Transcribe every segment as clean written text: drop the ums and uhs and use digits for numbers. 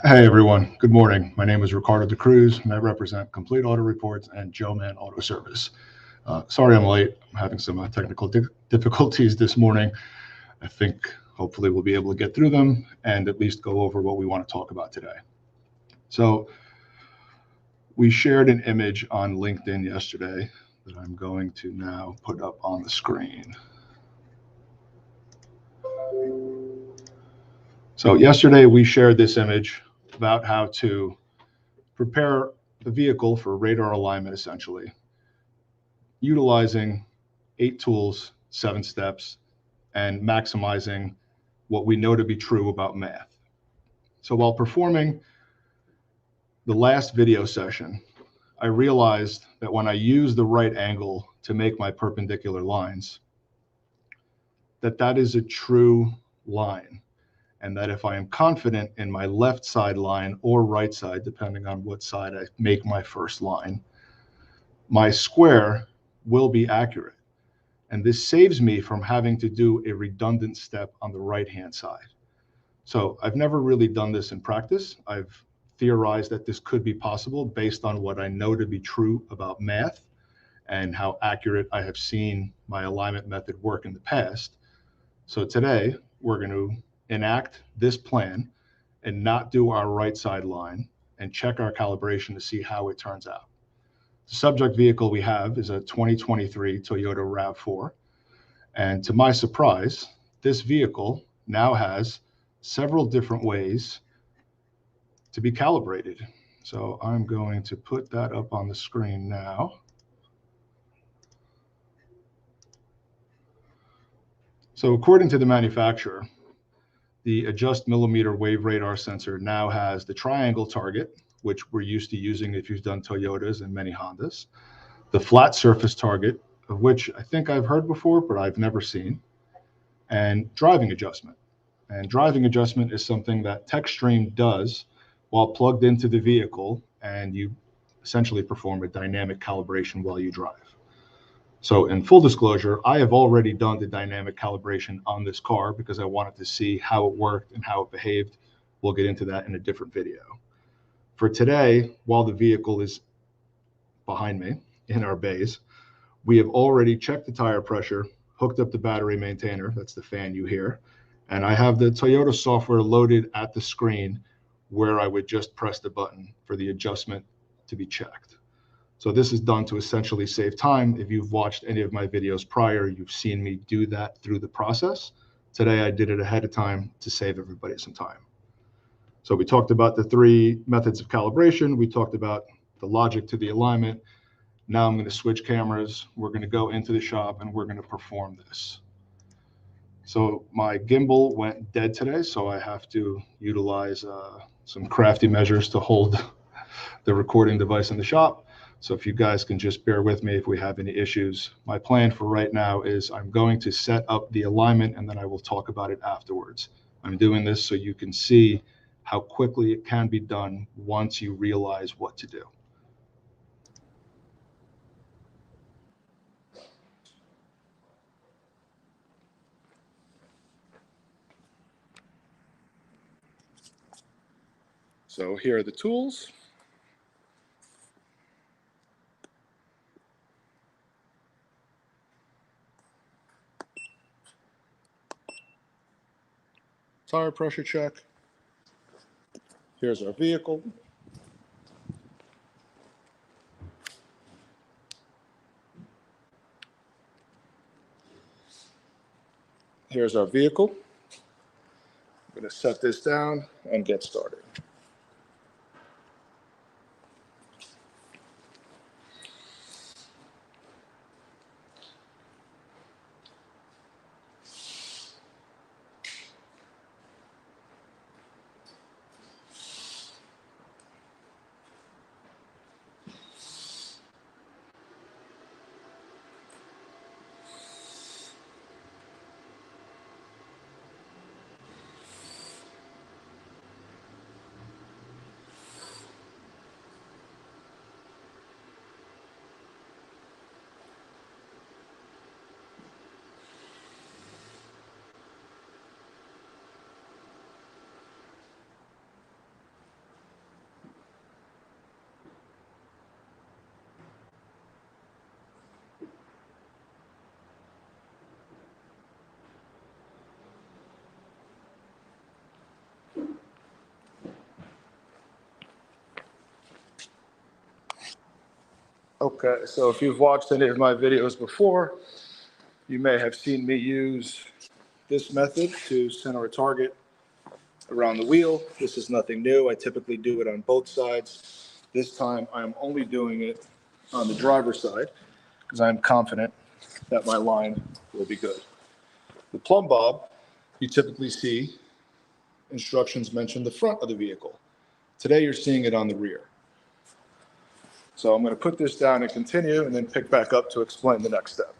Hey everyone, good morning. My name is Ricardo De Cruz and I represent Complete Auto Reports and Joe Man Auto Service. Sorry I'm late. I'm having some technical difficulties this morning. I think hopefully we'll be able to get through them and at least go over what we want to talk about today. So we shared an image on LinkedIn yesterday that I'm going to now put up on the screen. So yesterday we shared this image about how to prepare the vehicle for radar alignment, essentially, utilizing 8 tools, 7 steps, and maximizing what we know to be true about math. So while performing the last video session, I realized that when I use the right angle to make my perpendicular lines, that is a true line. And that if I am confident in my left side line or right side, depending on what side I make my first line, my square will be accurate. And this saves me from having to do a redundant step on the right-hand side. So I've never really done this in practice. I've theorized that this could be possible based on what I know to be true about math and how accurate I have seen my alignment method work in the past. So today we're going to enact this plan and not do our right side line and check our calibration to see how it turns out. The subject vehicle we have is a 2023 Toyota RAV4. And to my surprise, this vehicle now has several different ways to be calibrated. So I'm going to put that up on the screen now. So according to the manufacturer, the adjust millimeter wave radar sensor now has the triangle target, which we're used to using if you've done Toyotas and many Hondas, the flat surface target, of which I think I've heard before, but I've never seen, and driving adjustment. And driving adjustment is something that TechStream does while plugged into the vehicle, and you essentially perform a dynamic calibration while you drive. So in full disclosure, I have already done the dynamic calibration on this car because I wanted to see how it worked and how it behaved. We'll get into that in a different video. For today, while the vehicle is behind me in our bays, we have already checked the tire pressure, hooked up the battery maintainer, that's the fan you hear, and I have the Toyota software loaded at the screen where I would just press the button for the adjustment to be checked. So this is done to essentially save time. If you've watched any of my videos prior, you've seen me do that through the process. Today, I did it ahead of time to save everybody some time. So we talked about the 3 methods of calibration. We talked about the logic to the alignment. Now I'm going to switch cameras. We're going to go into the shop and we're going to perform this. So my gimbal went dead today, so I have to utilize some crafty measures to hold the recording device in the shop. So if you guys can just bear with me if we have any issues. My plan for right now is I'm going to set up the alignment and then I will talk about it afterwards. I'm doing this so you can see how quickly it can be done once you realize what to do. So here are the tools. Tire pressure check. Here's our vehicle. Here's our vehicle. I'm going to set this down and get started. Okay, so if you've watched any of my videos before, you may have seen me use this method to center a target around the wheel. This is nothing new. I typically do it on both sides. This time I'm only doing it on the driver's side because I'm confident that my line will be good. The plumb bob, you typically see instructions mention the front of the vehicle. Today you're seeing it on the rear. So I'm going to put this down and continue and then pick back up to explain the next step.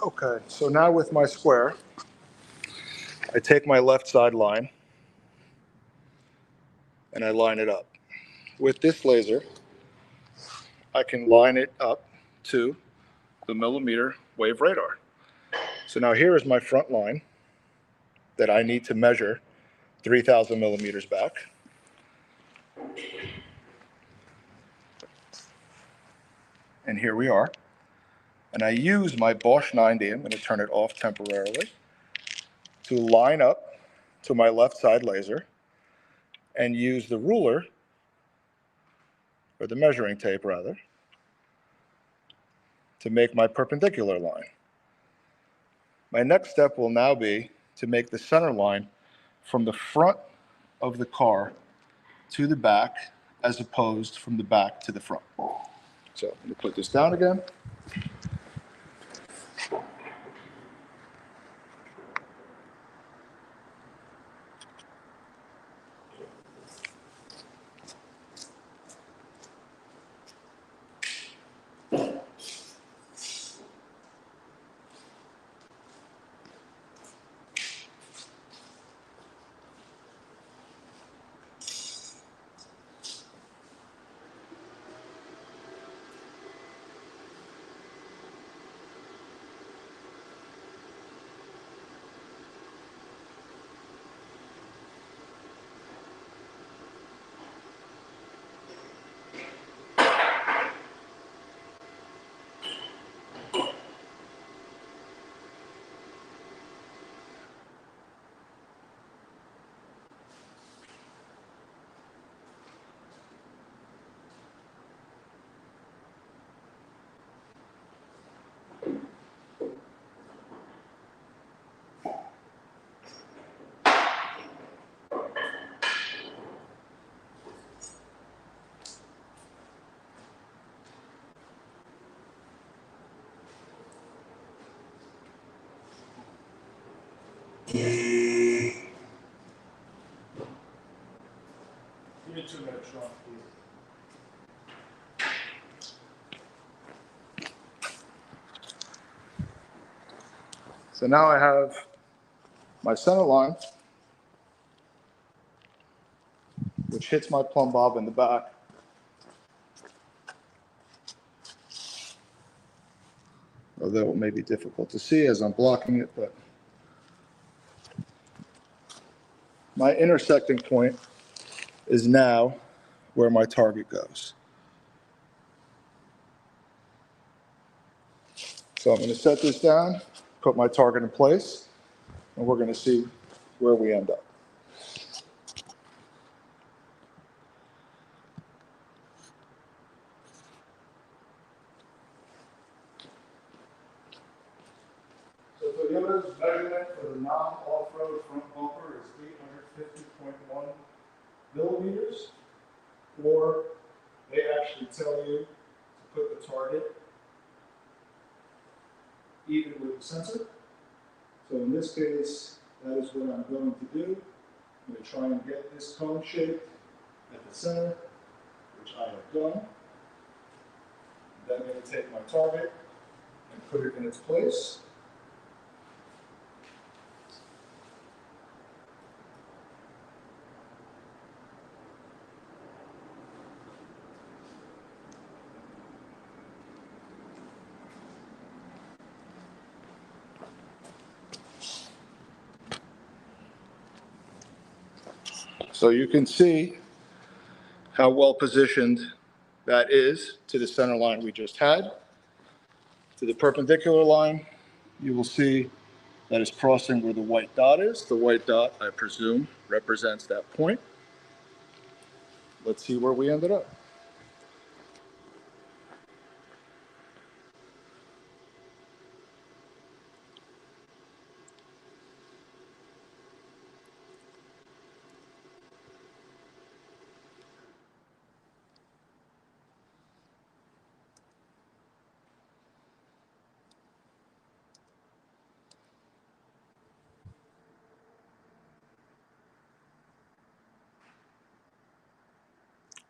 Okay, so now with my square, I take my left side line and I line it up. With this laser, I can line it up to the millimeter wave radar. So now here is my front line that I need to measure 3,000 millimeters back. And here we are. And I use my Bosch 9D, I'm going to turn it off temporarily, to line up to my left side laser and use the ruler, or the measuring tape rather, to make my perpendicular line. My next step will now be to make the center line from the front of the car to the back, as opposed from the back to the front. So I'm going to put this down again. Give me 2 minutes, Sean, please. So now I have my center line, which hits my plumb bob in the back. Although it may be difficult to see as I'm blocking it, but my intersecting point is now where my target goes. So I'm going to set this down, put my target in place, and we're going to see where we end up. So Toyota's measurement for the non-off-road front bumper is 850.1 millimeters, or they actually tell you to put the target even with the sensor. So in this case, that is what I'm going to do. I'm going to try and get this cone shape at the center, which I have done. Then I'm going to take my target and put it in its place. So you can see how well positioned that is to the center line we just had. To the perpendicular line, you will see that is crossing where the white dot is. The white dot, I presume, represents that point. Let's see where we ended up.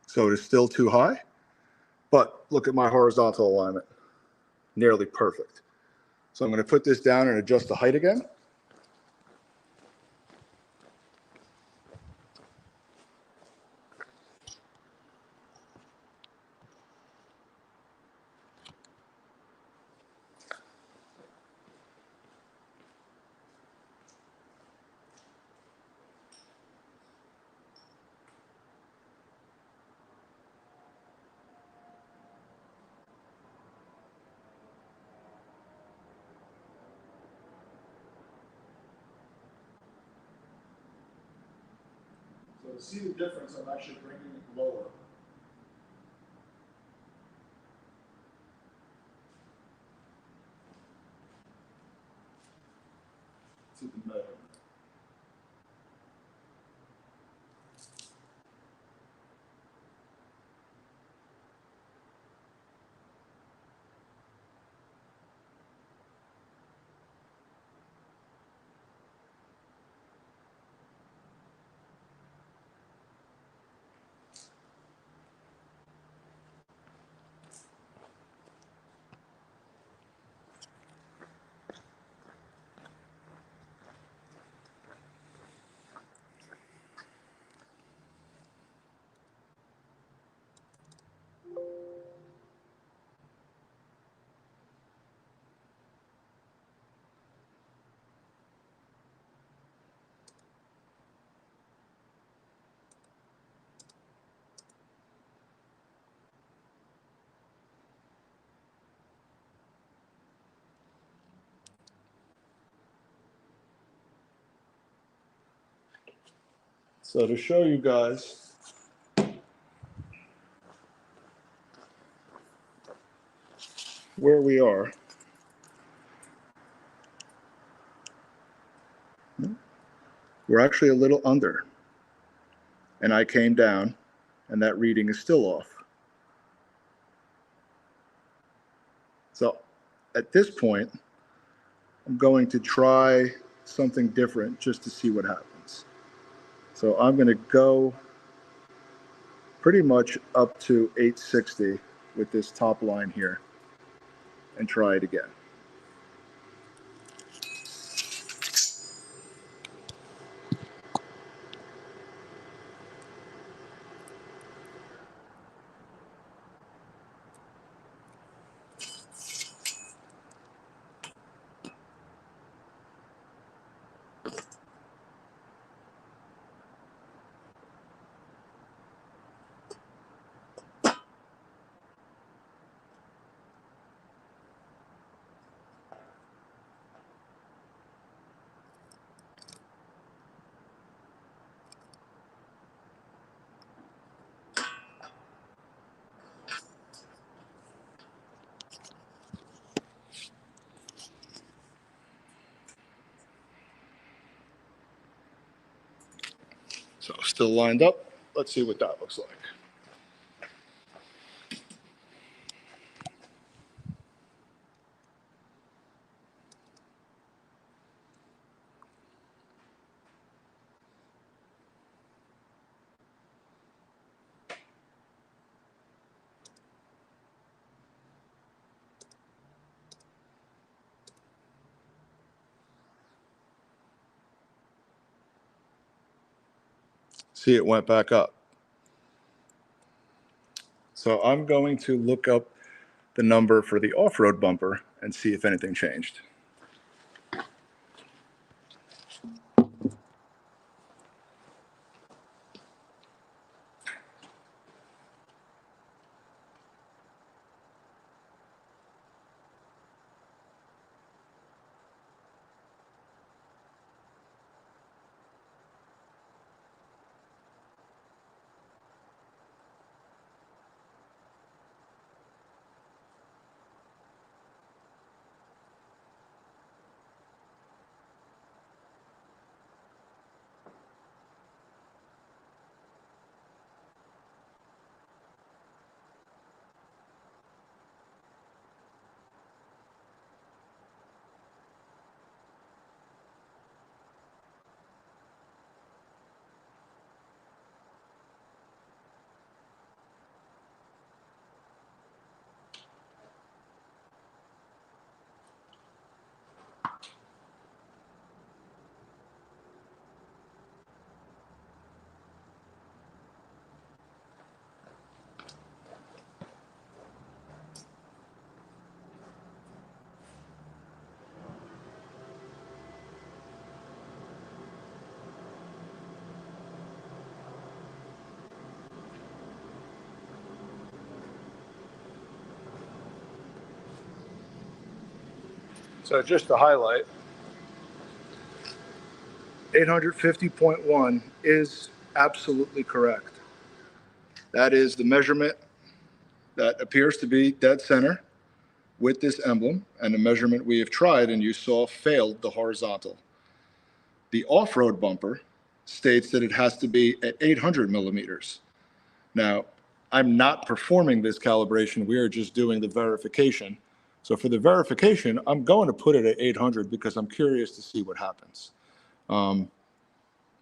So it is still too high, but look at my horizontal alignment, nearly perfect. So I'm going to put this down and adjust the height again. So to see the difference, I'm actually bringing it lower. To the measurement. So to show you guys where we are, we're actually a little under. And I came down, and that reading is still off. So at this point, I'm going to try something different just to see what happens. So I'm going to go pretty much up to 860 with this top line here and try it again. So still lined up. Let's see what that looks like. See, it went back up. So I'm going to look up the number for the off-road bumper and see if anything changed. So just to highlight, 850.1 is absolutely correct. That is the measurement that appears to be dead center with this emblem, and the measurement we have tried and you saw failed the horizontal. The off-road bumper states that it has to be at 800 millimeters. Now, I'm not performing this calibration. We are just doing the verification. So for the verification, I'm going to put it at 800 because I'm curious to see what happens.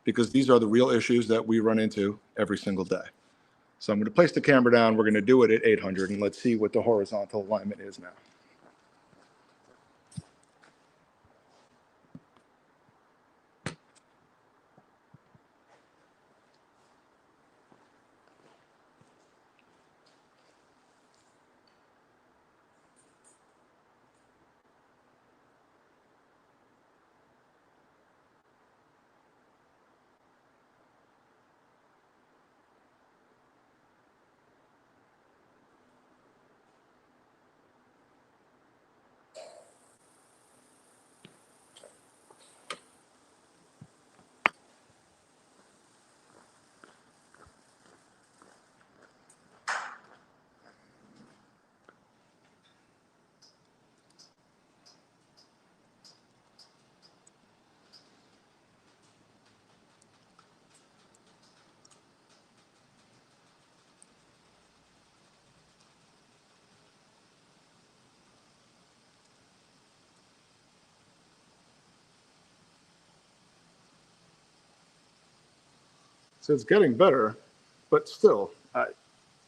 Because these are the real issues that we run into every single day. So I'm going to place the camera down. We're going to do it at 800, and let's see what the horizontal alignment is now. So it's getting better, but still,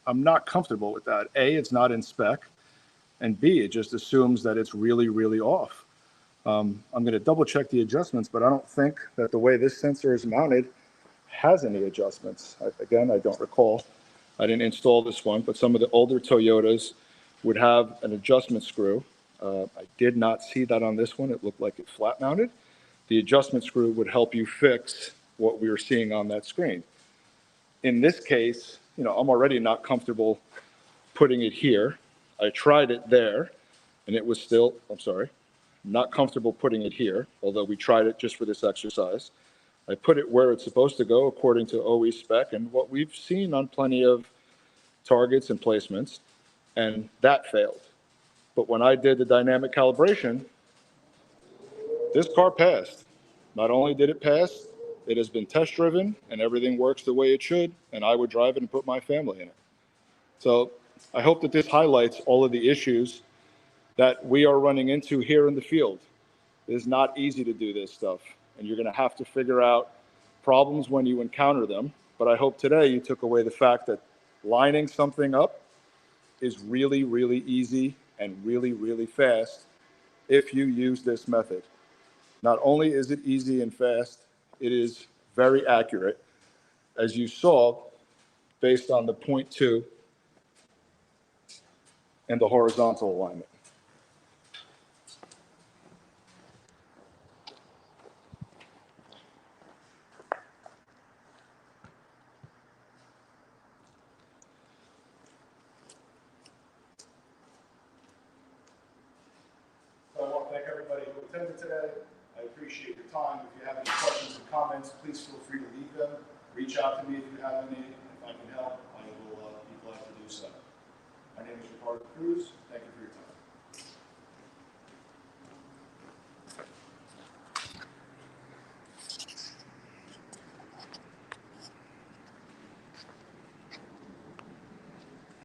I'm not comfortable with that. A, it's not in spec, and B, it just assumes that it's really, really off. I'm going to double check the adjustments, but I don't think that the way this sensor is mounted has any adjustments. Again, I don't recall. I didn't install this one, but some of the older Toyotas would have an adjustment screw. I did not see that on this one. It looked like it flat mounted. The adjustment screw would help you fix what we were seeing on that screen. In this case, I'm already not comfortable putting it here. I tried it there, and it was still, not comfortable putting it here, although we tried it just for this exercise. I put it where it's supposed to go according to OE spec and what we've seen on plenty of targets and placements, and that failed. But when I did the dynamic calibration, this car passed. Not only did it pass, it has been test driven and everything works the way it should, and I would drive it and put my family in it. So I hope that this highlights all of the issues that we are running into here in the field. It is not easy to do this stuff, and you're going to have to figure out problems when you encounter them. But I hope today you took away the fact that lining something up is really, really easy and really, really fast if you use this method. Not only is it easy and fast, it is very accurate, as you saw, based on the 0.2 and the horizontal alignment. So I want to thank everybody who attended today. I appreciate your time. If you have any questions or comments, please feel free to leave them. Reach out to me if you have any. If I can help, I will be glad to do so. My name is Ricardo Cruz.